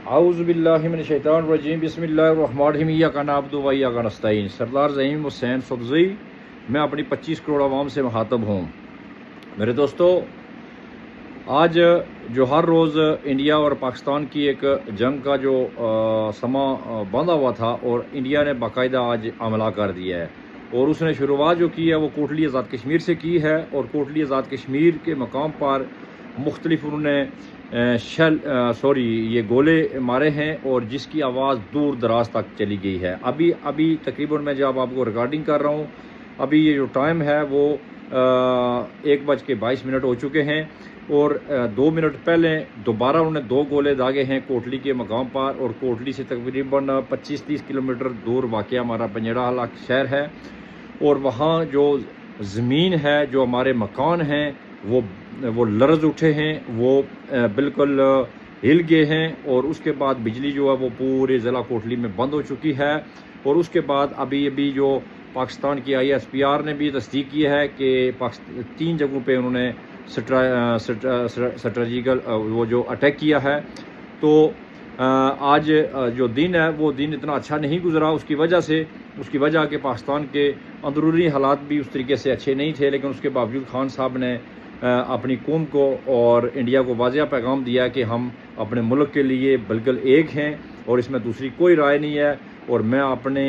اعوذ باللہ من الشیطان الرجیم بسم اللہ الرحمن الرحیم ایاک نعبد و ایاک نستعین۔ سردار ظہیم حسین صدزئی، میں اپنی 25 کروڑ عوام سے مخاطب ہوں۔ میرے دوستو، آج جو ہر روز انڈیا اور پاکستان کی ایک جنگ کا جو سما باندھا ہوا تھا، اور انڈیا نے باقاعدہ آج عملہ کر دیا ہے، اور اس نے شروعات جو کی ہے وہ کوٹلی آزاد کشمیر سے کی ہے، اور کوٹلی آزاد کشمیر کے مقام پر مختلف انہوں نے یہ گولے مارے ہیں، اور جس کی آواز دور دراز تک چلی گئی ہے۔ ابھی تقریباً میں جب آپ کو ریکارڈنگ کر رہا ہوں، ابھی یہ جو ٹائم ہے وہ 1:22 ہو چکے ہیں، اور 2 منٹ پہلے دوبارہ انہوں نے 2 گولے داغے ہیں کوٹلی کے مقام پر، اور کوٹلی سے تقریباً 25-30 کلومیٹر دور واقع ہمارا پنجیرہ شہر ہے، اور وہاں جو زمین ہے، جو ہمارے مکان ہیں، وہ لرز اٹھے ہیں، وہ بالکل ہل گئے ہیں، اور اس کے بعد بجلی جو ہے وہ پورے ضلع کوٹلی میں بند ہو چکی ہے۔ اور اس کے بعد ابھی جو پاکستان کی ISPR نے بھی تصدیق کی ہے کہ 3 جگہوں پہ انہوں نے اسٹریٹجیکل وہ جو اٹیک کیا ہے۔ تو آج جو دن ہے وہ دن اتنا اچھا نہیں گزرا، اس کی وجہ کہ پاکستان کے اندرونی حالات بھی اس طریقے سے اچھے نہیں تھے، لیکن اس کے باوجود خان صاحب نے اپنی قوم کو اور انڈیا کو واضح پیغام دیا کہ ہم اپنے ملک کے لیے بالکل ایک ہیں، اور اس میں دوسری کوئی رائے نہیں ہے۔ اور میں اپنے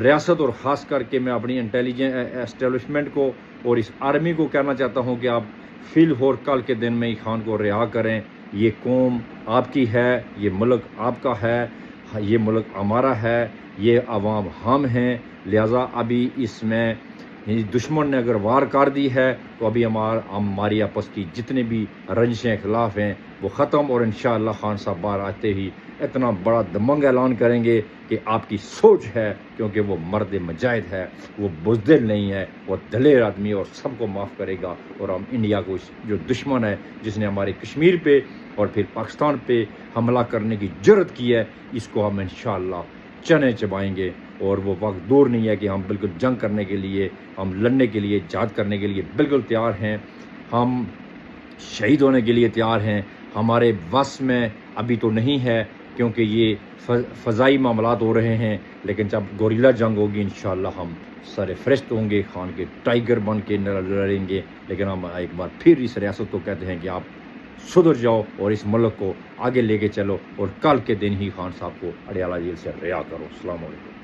ریاست اور خاص کر کے میں اپنی انٹیلیجنس اسٹیبلشمنٹ کو اور اس آرمی کو کہنا چاہتا ہوں کہ آپ فی الفور کل کے دن میں ہی خان کو رہا کریں۔ یہ قوم آپ کی ہے، یہ ملک آپ کا ہے، یہ ملک ہمارا ہے، یہ عوام ہم ہیں، لہٰذا ابھی اس میں دشمن نے اگر وار کر دی ہے تو ابھی ہماری آپس کی جتنے بھی رنجشیں خلاف ہیں وہ ختم، اور انشاءاللہ خان صاحب باہر آتے ہی اتنا بڑا دمنگ اعلان کریں گے کہ آپ کی سوچ ہے، کیونکہ وہ مرد مجاہد ہے، وہ بزدل نہیں ہے، وہ دلیر آدمی، اور سب کو معاف کرے گا۔ اور ہم انڈیا کو جو دشمن ہے، جس نے ہمارے کشمیر پہ اور پھر پاکستان پہ حملہ کرنے کی جرت کی ہے، اس کو ہم انشاءاللہ چنے چبائیں گے۔ اور وہ وقت دور نہیں ہے کہ ہم بالکل جنگ کرنے کے لیے، ہم لڑنے کے لیے، جہاد کرنے کے لیے بالکل تیار ہیں، ہم شہید ہونے کے لیے تیار ہیں۔ ہمارے بس میں ابھی تو نہیں ہے کیونکہ یہ فضائی معاملات ہو رہے ہیں، لیکن جب گوریلا جنگ ہوگی انشاءاللہ ہم سر فرست ہوں گے، خان کے ٹائیگر بن کے لڑیں گے۔ لیکن ہم ایک بار پھر اس ریاست کو کہتے ہیں کہ آپ سدھر جاؤ اور اس ملک کو آگے لے کے چلو، اور کل کے دن ہی خان صاحب کو اڈیالہ جیل سے رہا کرو۔ السلام علیکم۔